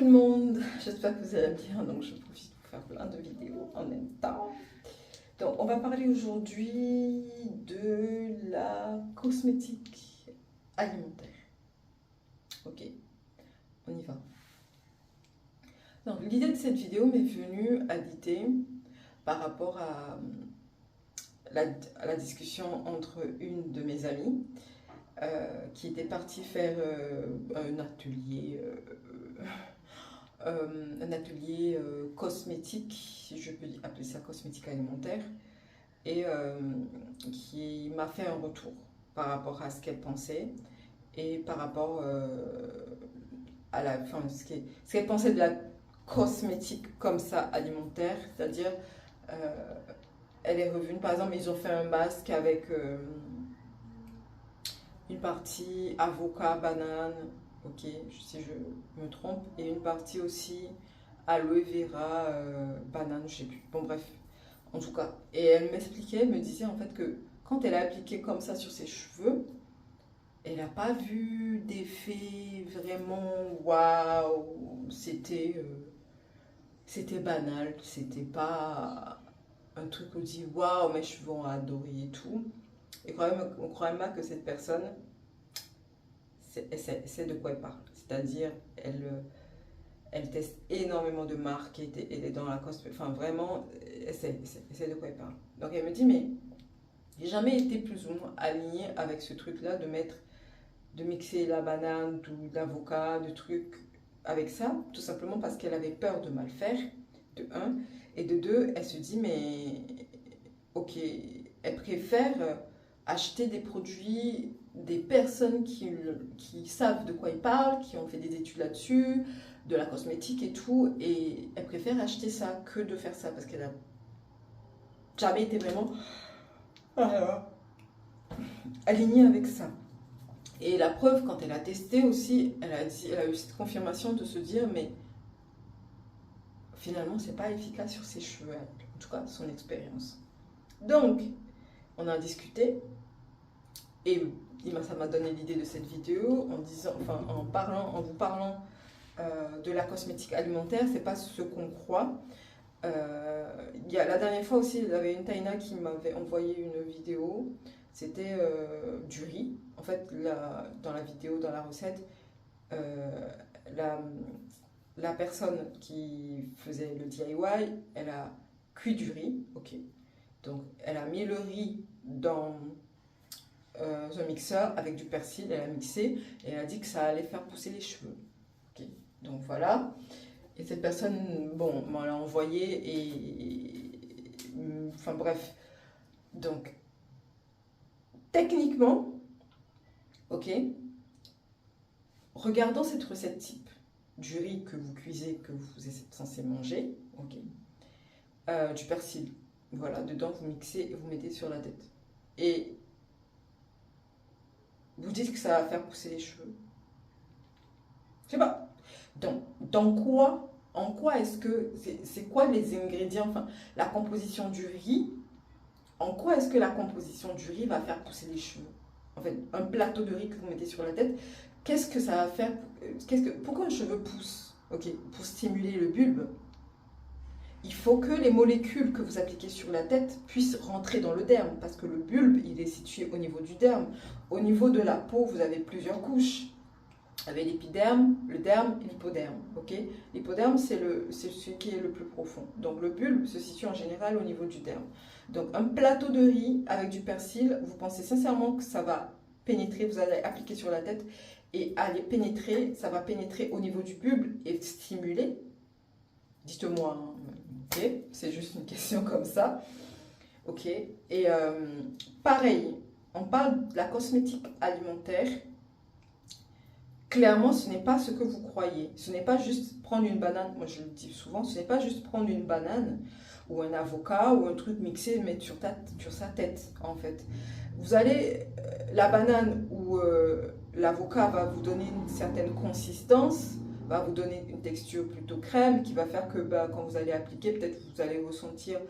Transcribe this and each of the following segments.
tout le monde, j'espère que vous allez bien. Donc je profite pour faire plein de vidéos en même temps. Donc on va parler aujourd'hui de la cosmétique alimentaire. Ok, on y va. Donc l'idée de cette vidéo m'est venue à l'idée par rapport à la discussion entre une de mes amies qui était partie faire un atelier cosmétique, si je peux appeler ça cosmétique alimentaire, et qui m'a fait un retour par rapport à ce qu'elle pensait et par rapport à enfin, ce qu'elle pensait de la cosmétique comme ça alimentaire, c'est-à-dire elle est revenue, par exemple, ils ont fait un masque avec une partie avocat, banane, ok, si je me trompe, et une partie aussi aloe vera, banane, je sais plus. Bon, bref, en tout cas. Et elle m'expliquait, elle me disait en fait que quand elle a appliqué comme ça sur ses cheveux, elle n'a pas vu d'effet vraiment waouh, c'était banal, c'était pas un truc où on dit waouh, mes cheveux ont adoré et tout. Et on croit même que cette personne, c'est de quoi elle parle. C'est-à-dire, elle teste énormément de marques, elle est dans la cosmétique, enfin vraiment, elle sait de quoi elle parle. Donc elle me dit, mais j'ai jamais été plus ou moins alignée avec ce truc-là de mixer la banane ou l'avocat, de trucs avec ça, tout simplement parce qu'elle avait peur de mal faire, de un, et de deux, elle se dit, mais ok, elle préfère acheter des produits des personnes qui savent de quoi ils parlent, qui ont fait des études là-dessus, de la cosmétique et tout, et elle préfère acheter ça que de faire ça parce qu'elle a jamais été vraiment alignée avec ça. Et la preuve, quand elle a testé aussi, elle a eu cette confirmation de se dire, mais finalement, c'est pas efficace sur ses cheveux, en tout cas, son expérience. Donc, on a discuté et ça m'a donné l'idée de cette vidéo en disant, enfin, en vous parlant de la cosmétique alimentaire, c'est pas ce qu'on croit. La dernière fois aussi, il y avait une Taïna qui m'avait envoyé une vidéo. C'était du riz. En fait, dans la vidéo, dans la recette, la personne qui faisait le DIY, elle a cuit du riz. Ok. Donc, elle a mis le riz dans un mixeur avec du persil, elle a mixé et elle a dit que ça allait faire pousser les cheveux. Okay. Donc voilà. Et cette personne, bon, m'en l'a envoyé et. Enfin bref. Donc, techniquement, ok, regardons cette recette type du riz que vous cuisez, que vous êtes censé manger, ok, du persil. Voilà, dedans vous mixez et vous mettez sur la tête. Et vous dites que ça va faire pousser les cheveux. Je sais pas. Donc, en quoi est-ce que, c'est quoi les ingrédients, enfin, la composition du riz, en quoi est-ce que la composition du riz va faire pousser les cheveux? En fait, un plateau de riz que vous mettez sur la tête, qu'est-ce que ça va faire? Pourquoi un cheveu pousse? Ok, pour stimuler le bulbe, il faut que les molécules que vous appliquez sur la tête puissent rentrer dans le derme, parce que le bulbe, il est situé au niveau du derme. Au niveau de la peau, vous avez plusieurs couches. Vous avez l'épiderme, le derme et l'hypoderme. Okay, l'hypoderme, c'est ce qui est le plus profond. Donc le bulbe se situe en général au niveau du derme. Donc un plateau de riz avec du persil, vous pensez sincèrement que ça va pénétrer, vous allez appliquer sur la tête et aller pénétrer, ça va pénétrer au niveau du bulbe et stimuler? Dites-moi, hein. Ok, c'est juste une question comme ça. Ok, et pareil, on parle de la cosmétique alimentaire. Clairement, ce n'est pas ce que vous croyez. Ce n'est pas juste prendre une banane, moi je le dis souvent, ce n'est pas juste prendre une banane ou un avocat ou un truc mixé et mettre sur sa tête, en fait. Vous allez, la banane ou l'avocat va vous donner une certaine consistance, va vous donner une texture plutôt crème qui va faire que quand vous allez appliquer, peut-être vous allez ressentir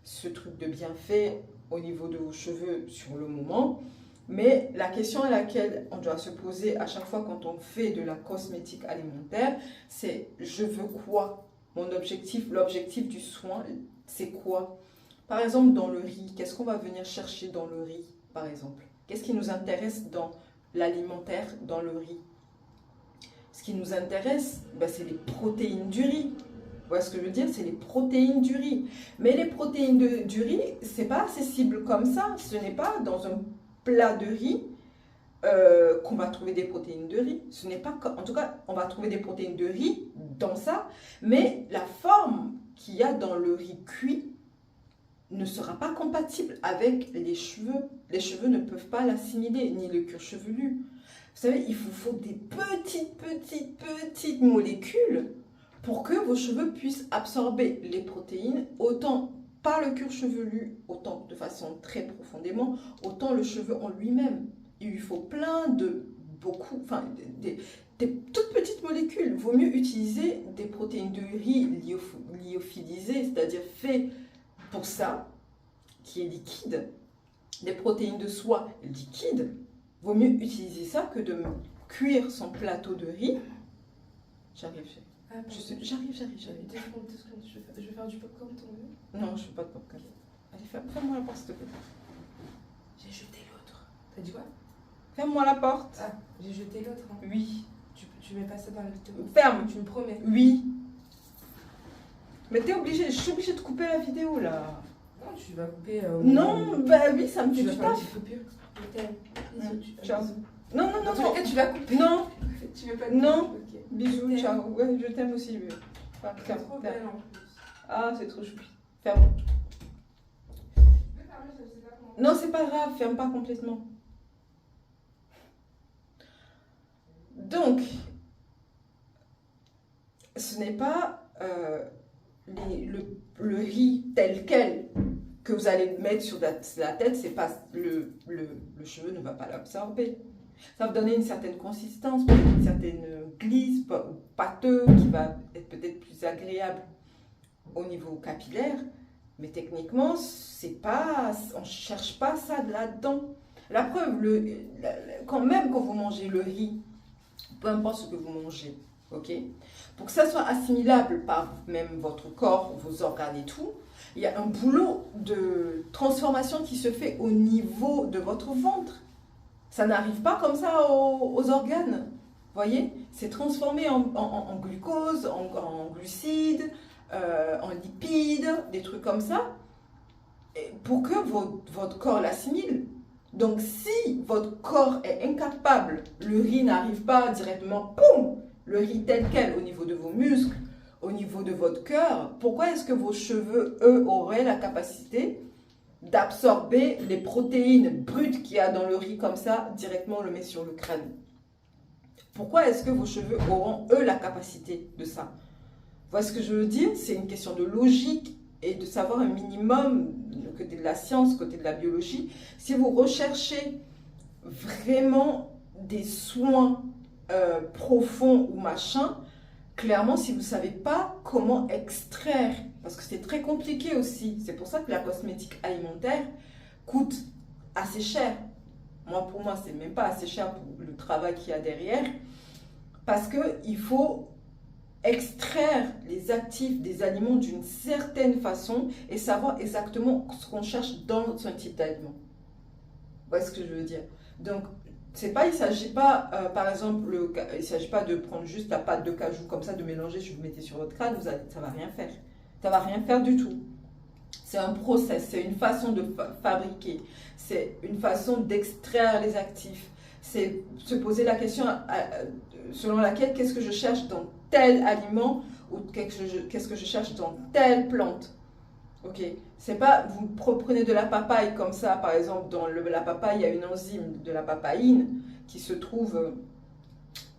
ce truc de bienfait au niveau de vos cheveux sur le moment. Mais la question à laquelle on doit se poser à chaque fois quand on fait de la cosmétique alimentaire, c'est je veux quoi? Mon objectif, l'objectif du soin, c'est quoi? Par exemple, dans le riz, qu'est-ce qu'on va venir chercher dans le riz, par exemple? Qu'est-ce qui nous intéresse dans l'alimentaire, dans le riz? Ce qui nous intéresse, ben, c'est les protéines du riz. Vous voyez ce que je veux dire? C'est les protéines du riz. Mais les protéines du riz, c'est pas accessible comme ça. Ce n'est pas dans un plat de riz qu'on va trouver des protéines de riz. Ce n'est pas, en tout cas, on va trouver des protéines de riz dans ça, mais la forme qu'il y a dans le riz cuit ne sera pas compatible avec les cheveux. Les cheveux ne peuvent pas l'assimiler, ni le cuir chevelu. Vous savez, il vous faut des petites molécules pour que vos cheveux puissent absorber les protéines, autant par le cuir chevelu, autant de façon très profondément, autant le cheveu en lui-même. Il lui faut des toutes petites molécules. Il vaut mieux utiliser des protéines de riz lyophilisées, c'est-à-dire fait pour ça, qui est liquide, des protéines de soie liquides. Vaut mieux utiliser ça que de cuire son plateau de riz. J'arrive. J'arrive. Je vais faire du popcorn, t'en veux? Non, je fais pas de popcorn. Allez, ferme-moi la porte, s'il te plaît. J'ai jeté l'autre. T'as dit quoi? Ferme-moi la porte. Ah, j'ai jeté l'autre. Hein. Oui. Tu mets pas ça dans la vidéo? Ferme. Tu me promets? Oui. Mais t'es obligé, je suis obligée de couper la vidéo, là. Non, tu vas couper... Non, bah oui, ça me fait du taf. Je t'aime. Ciao. Non. Tu vas couper. Non. Tu veux pas Non. Okay. Bisous, ciao. Ouais, je t'aime aussi. Enfin, C'est trop belle en plus. Ah, c'est trop choupi. Ferme. Non, c'est pas grave, ferme pas complètement. Donc, ce n'est pas le riz tel quel que vous allez mettre sur la tête, c'est pas le cheveu ne va pas l'absorber. Ça va donner une certaine consistance, une certaine glisse, pâteux, qui va être peut-être plus agréable au niveau capillaire, mais techniquement, c'est pas, on ne cherche pas ça là-dedans. La preuve, même quand vous mangez le riz, peu importe ce que vous mangez, ok, pour que ça soit assimilable par même votre corps, vos organes et tout, il y a un boulot de transformation qui se fait au niveau de votre ventre. Ça n'arrive pas comme ça aux organes. Vous voyez, c'est transformé en glucose, en glucides, en lipides, des trucs comme ça, pour que votre corps l'assimile. Donc, si votre corps est incapable, le riz n'arrive pas directement, poum, le riz tel quel au niveau de vos muscles, au niveau de votre cœur, pourquoi est-ce que vos cheveux, eux, auraient la capacité d'absorber les protéines brutes qu'il y a dans le riz comme ça, directement on le met sur le crâne? Pourquoi est-ce que vos cheveux auront, eux, la capacité de ça? Vous voyez ce que je veux dire? C'est une question de logique et de savoir un minimum, côté de la science, côté de la biologie. Si vous recherchez vraiment des soins profonds ou machin, clairement, si vous ne savez pas comment extraire, parce que c'est très compliqué aussi, c'est pour ça que la cosmétique alimentaire coûte assez cher. Pour moi, c'est même pas assez cher pour le travail qu'il y a derrière, parce qu'il faut extraire les actifs des aliments d'une certaine façon et savoir exactement ce qu'on cherche dans un type d'aliment. Vous voyez ce que je veux dire? Donc, il ne s'agit pas, par exemple, il ne s'agit pas de prendre juste la pâte de cajou comme ça, de mélanger, je vous mettez sur votre crâne, ça ne va rien faire. Ça ne va rien faire du tout. C'est un process, c'est une façon de fabriquer, c'est une façon d'extraire les actifs. C'est se poser la question selon laquelle qu'est-ce que je cherche dans tel aliment ou qu'est-ce que je cherche dans telle plante. Ok, c'est pas vous prenez de la papaye comme ça, par exemple, dans la papaye, il y a une enzyme de la papaïne qui se trouve,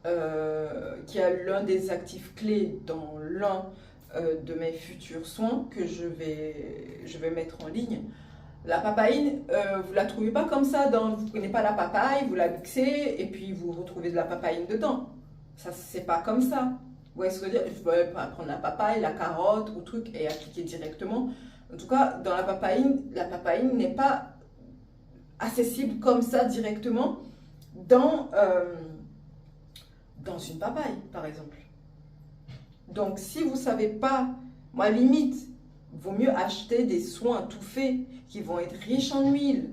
qui a l'un des actifs clés dans l'un de mes futurs soins que je vais mettre en ligne. La papaïne, vous la trouvez pas comme ça, vous prenez pas la papaye, vous la mixez et puis vous retrouvez de la papaïne dedans. Ça, c'est pas comme ça. Vous voyez ce que je veux dire? Je peux prendre la papaye, la carotte ou truc et appliquer directement. En tout cas, dans la papaïne n'est pas accessible comme ça directement dans une papaye, par exemple. Donc, si vous ne savez pas, moi, limite, vaut mieux acheter des soins tout faits qui vont être riches en huile.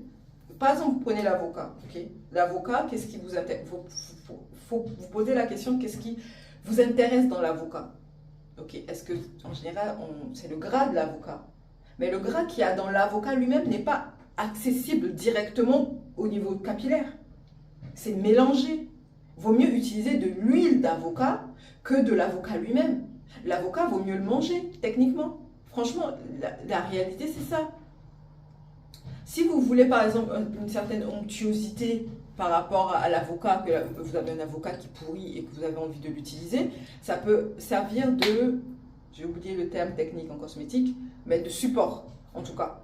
Par exemple, vous prenez l'avocat. Okay? L'avocat, qu'est-ce qui vous intéresse? Faut vous poser la question, qu'est-ce qui vous intéresse dans l'avocat? Okay? Est-ce que, en général, c'est le gras de l'avocat? Mais le gras qu'il y a dans l'avocat lui-même n'est pas accessible directement au niveau capillaire. C'est mélangé. Vaut mieux utiliser de l'huile d'avocat que de l'avocat lui-même. L'avocat, vaut mieux le manger, techniquement. Franchement, la réalité, c'est ça. Si vous voulez, par exemple, une certaine onctuosité par rapport à l'avocat, que vous avez un avocat qui pourrit et que vous avez envie de l'utiliser, ça peut servir de, j'ai oublié le terme technique en cosmétique, mais de support, en tout cas.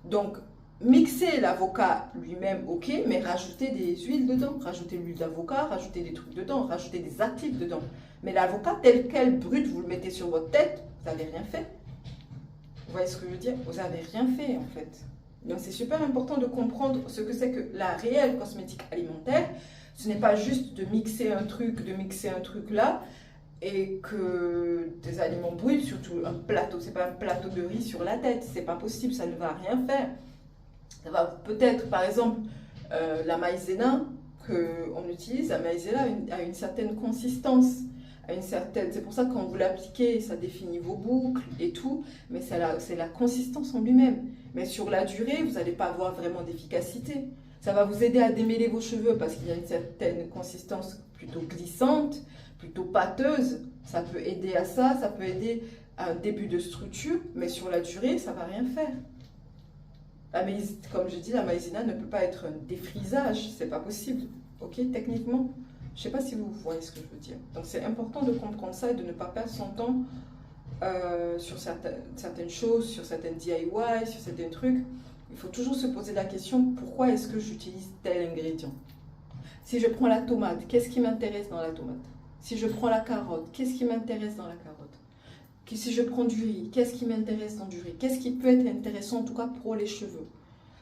Donc, mixer l'avocat lui-même, ok, mais rajouter des huiles dedans, rajouter l'huile d'avocat, rajouter des trucs dedans, rajouter des actifs dedans. Mais l'avocat tel quel, brut, vous le mettez sur votre tête, vous n'avez rien fait. Vous voyez ce que je veux dire? Vous n'avez rien fait, en fait. Donc, c'est super important de comprendre ce que c'est que la réelle cosmétique alimentaire. Ce n'est pas juste de mixer un truc là, et que des aliments bruts, surtout un plateau, c'est pas un plateau de riz sur la tête, c'est pas possible, ça ne va rien faire. Ça va peut-être, par exemple, la maïzena qu'on utilise, la maïzena a une certaine consistance, c'est pour ça que quand vous l'appliquez, ça définit vos boucles et tout, mais c'est la consistance en lui-même. Mais sur la durée, vous n'allez pas avoir vraiment d'efficacité. Ça va vous aider à démêler vos cheveux parce qu'il y a une certaine consistance plutôt glissante, plutôt pâteuse. Ça peut aider à ça, ça peut aider à un début de structure, mais sur la durée, ça ne va rien faire. Comme je dis, la maïzena ne peut pas être un défrisage, c'est pas possible, ok, techniquement. Je ne sais pas si vous voyez ce que je veux dire. Donc c'est important de comprendre ça et de ne pas perdre son temps sur certaines choses, sur certaines DIY, sur certains trucs. Il faut toujours se poser la question, pourquoi est-ce que j'utilise tel ingrédient? Si je prends la tomate, qu'est-ce qui m'intéresse dans la tomate? Si je prends la carotte, qu'est-ce qui m'intéresse dans la carotte? Si je prends du riz, qu'est-ce qui m'intéresse dans du riz? Qu'est-ce qui peut être intéressant en tout cas pour les cheveux?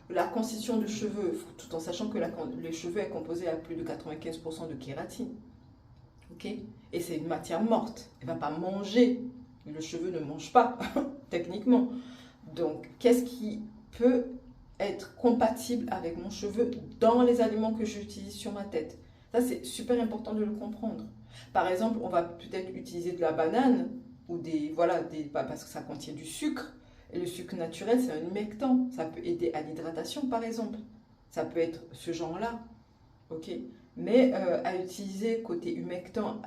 La constitution de cheveux, tout en sachant que les cheveux est composé à plus de 95% de kératine. Ok? Et c'est une matière morte. Elle ne va pas manger. Le cheveu ne mange pas, techniquement. Donc, qu'est-ce qui peut être compatible avec mon cheveu dans les aliments que j'utilise sur ma tête? Ça, c'est super important de le comprendre. Par exemple, on va peut-être utiliser de la banane ou parce que ça contient du sucre. Et le sucre naturel, c'est un humectant. Ça peut aider à l'hydratation, par exemple. Ça peut être ce genre-là. Ok? Mais à utiliser côté humectant,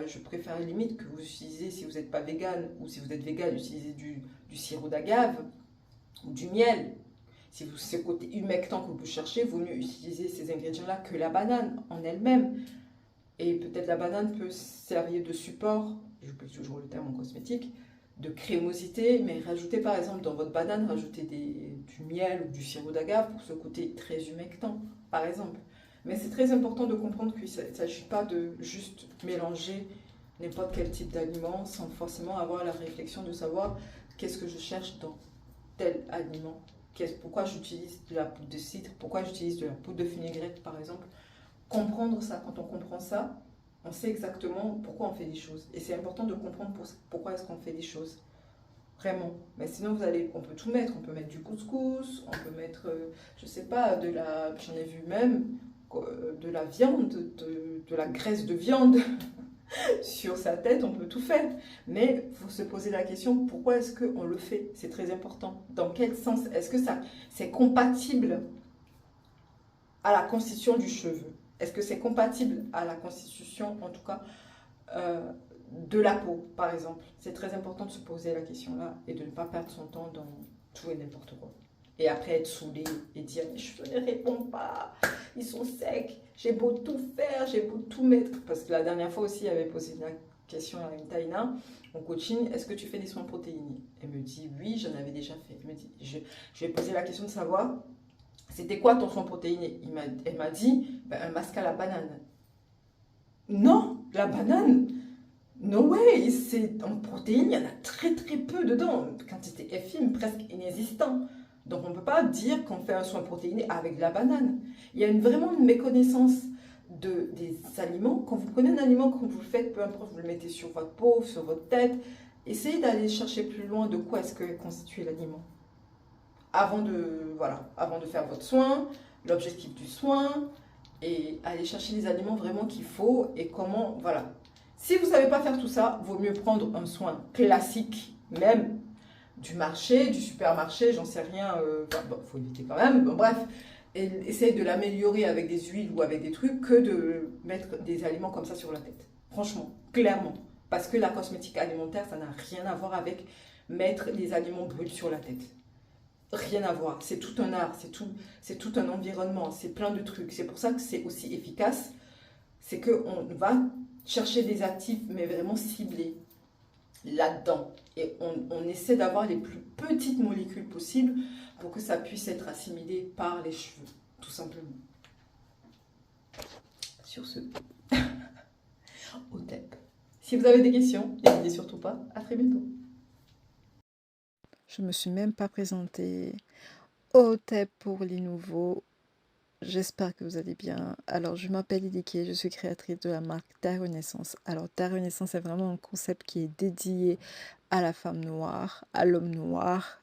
je préfère limite que vous utilisez, si vous n'êtes pas vegan ou si vous êtes vegan, utilisez du sirop d'agave ou du miel. Si c'est côté humectant que vous cherchez, il vaut mieux utiliser ces ingrédients-là que la banane en elle-même. Et peut-être la banane peut servir de support, j'oublie toujours le terme en cosmétique, de crémosité, mais rajoutez par exemple dans votre banane, rajoutez du miel ou du sirop d'agave pour ce côté très humectant, par exemple. Mais c'est très important de comprendre qu'il ne s'agit pas de juste mélanger n'importe quel type d'aliment sans forcément avoir la réflexion de savoir qu'est-ce que je cherche dans tel aliment. Pourquoi j'utilise de la poudre de cidre, pourquoi j'utilise de la poudre de fenugrec par exemple. Comprendre ça, quand on comprend ça, on sait exactement pourquoi on fait des choses. Et c'est important de comprendre pourquoi est-ce qu'on fait des choses. Vraiment. Mais sinon, on peut tout mettre. On peut mettre du couscous, on peut mettre, je sais pas, j'en ai vu même, de la viande, de la graisse de viande sur sa tête, on peut tout faire. Mais il faut se poser la question, pourquoi est-ce qu'on le fait? C'est très important. Dans quel sens? Est-ce que c'est compatible à la constitution du cheveu? Est-ce que c'est compatible à la constitution, en tout cas, de la peau, par exemple? C'est très important de se poser la question-là et de ne pas perdre son temps dans tout et n'importe quoi. Et après être saoulé et dire « mes cheveux ne répondent pas, ils sont secs, j'ai beau tout faire, j'ai beau tout mettre ». Parce que la dernière fois aussi, elle avait posé la question à une Taïna en coaching, est-ce que tu fais des soins protéinés? Elle me dit « oui, j'en avais déjà fait ». Elle me dit, je vais poser la question de savoir « c'était quoi ton soin protéiné ?» Elle m'a dit un masque à la banane. Non, la banane, no way, en protéines, il y en a très très peu dedans, quantité infime, presque inexistant. Donc on ne peut pas dire qu'on fait un soin protéiné avec de la banane. Il y a vraiment une méconnaissance des aliments. Quand vous prenez un aliment, quand vous le faites, peu importe, vous le mettez sur votre peau, sur votre tête, essayez d'aller chercher plus loin de quoi est-ce que est constitué l'aliment. Voilà, avant de faire votre soin, l'objectif du soin, et aller chercher les aliments vraiment qu'il faut et comment, voilà. Si vous ne savez pas faire tout ça, vaut mieux prendre un soin classique, même du marché, du supermarché, j'en sais rien, faut éviter quand même, bon, bref, et essayer de l'améliorer avec des huiles ou avec des trucs que de mettre des aliments comme ça sur la tête. Franchement, clairement. Parce que la cosmétique alimentaire, ça n'a rien à voir avec mettre les aliments bruts sur la tête. Rien à voir. C'est tout un art, c'est tout un environnement, c'est plein de trucs. C'est pour ça que c'est aussi efficace. C'est qu'on va chercher des actifs, mais vraiment ciblés là-dedans. Et on essaie d'avoir les plus petites molécules possibles pour que ça puisse être assimilé par les cheveux, tout simplement. Sur ce, au TEP. Si vous avez des questions, n'hésitez surtout pas. À très bientôt. Je ne me suis même pas présentée. Au TEP pour les nouveaux. J'espère que vous allez bien. Alors, je m'appelle Idike, je suis créatrice de la marque Ta Renaissance. Alors, Ta Renaissance est vraiment un concept qui est dédié à la femme noire, à l'homme noir,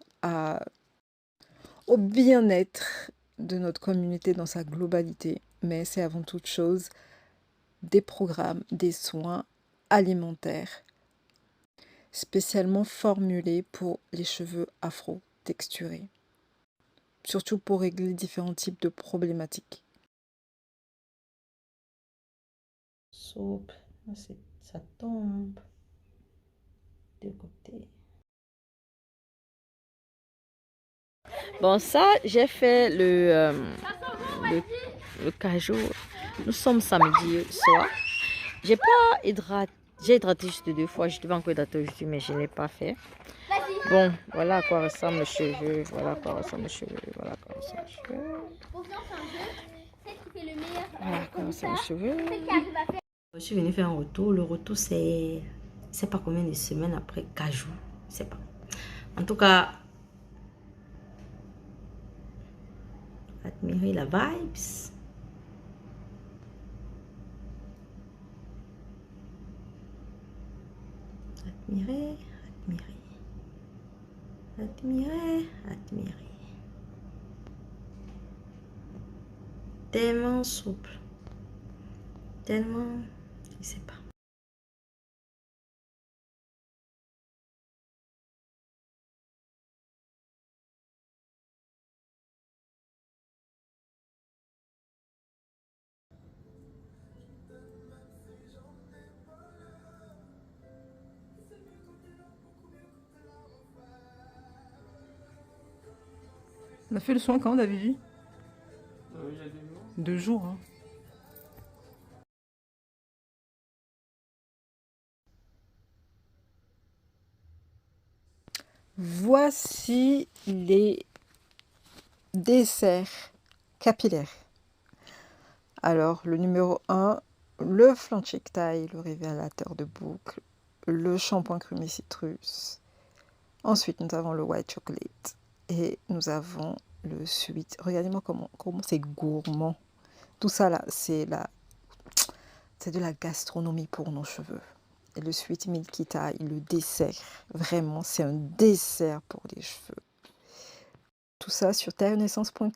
au bien-être de notre communauté dans sa globalité. Mais c'est avant toute chose des programmes, des soins alimentaires spécialement formulés pour les cheveux afro-texturés. Surtout pour régler différents types de problématiques. Souple, ça tombe de côté. Bon, ça, j'ai fait le cajou. Nous sommes samedi soir. J'ai pas hydraté. J'ai hydraté juste 2 fois. Je devais encore hydrater aujourd'hui, mais je ne l'ai pas fait. Bon, voilà à quoi ressemblent les cheveux. Voilà à quoi ressemblent les cheveux. Voilà à quoi ressemblent les cheveux. Voilà à quoi ressemblent les cheveux. Je suis venue faire un retour. Le retour, c'est pas combien de semaines après cajou. Je sais pas. En tout cas, admirez la vibes. Admirez, admirez. Admirez, admirez. Tellement souple. Tellement, je sais pas. On a fait le soin quand, David? Il y a 2 jours. 2 jours, hein. Voici les desserts capillaires. Alors, le numéro 1, le flanc chic taille, le révélateur de boucle, le shampoing crémé citrus. Ensuite, nous avons le white chocolate et nous avons le sweet. Regardez-moi comment c'est gourmand. Tout ça là, c'est de la gastronomie pour nos cheveux. Et le sweet milky taille, le dessert, vraiment, c'est un dessert pour les cheveux. Tout ça sur tarenaissance.com.